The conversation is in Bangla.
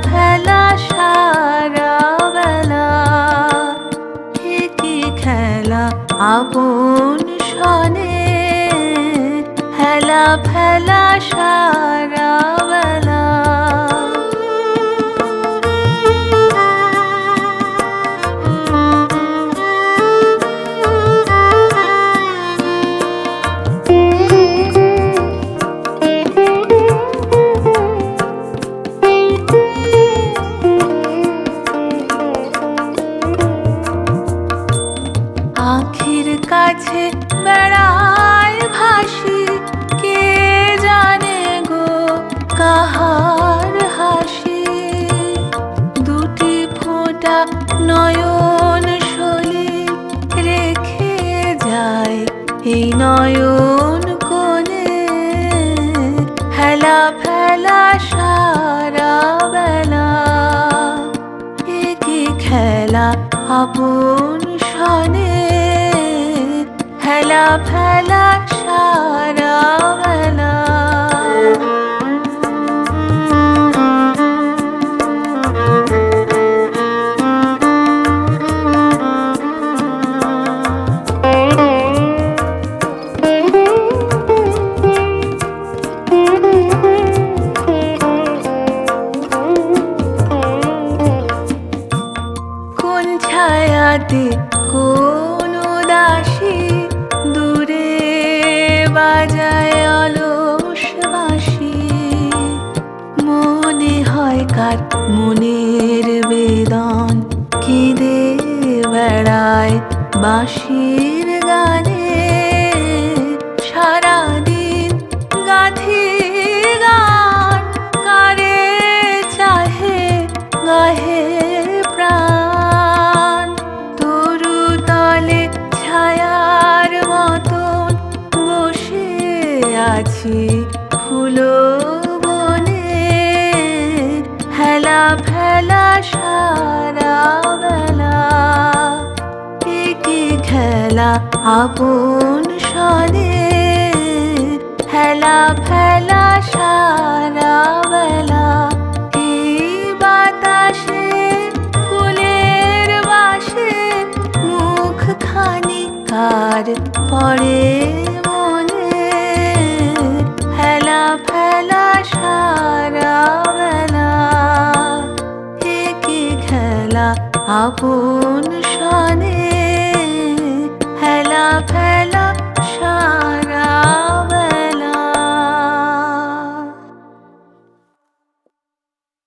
ফেলা সারা বেলা, এ কি খেলা আপন সনে, হেলা ফেলা সারা বেলা। আখির কাছে বেড়ায় ভাসি, কে জানে গো কাহার হাসি। দুটি ফোঁটা নয়ন সলি রেখে যায় এই নয়ন কোণে, হেলা ফেলা সারা বেলা, এ কি খেলা আপন সনে, হেলা ফেলা সারা বেলা। কোন ছায়াতে কোন উদাসী দূরে বাজায় অলস বাঁশি, মনে হয় কার মনের বেদন কেঁদে বেড়ায় বাঁশির গানে। সারাদিন গাথি গান কারে চাহে গাহে প্রাণ, তরু তলে ছায়ার মতন বসে আছি ফুলো বনে, হেলা ফেলা সারা বেলা, এ কি খেলা আপন সনে, হেলা ফেলা সারা বেলা। এই বাতাসে ফুলের বাসে মুখ খানি কার পড়ে মনে, হেলা ফেলা সারা বেলা, এ কি খেলা আপন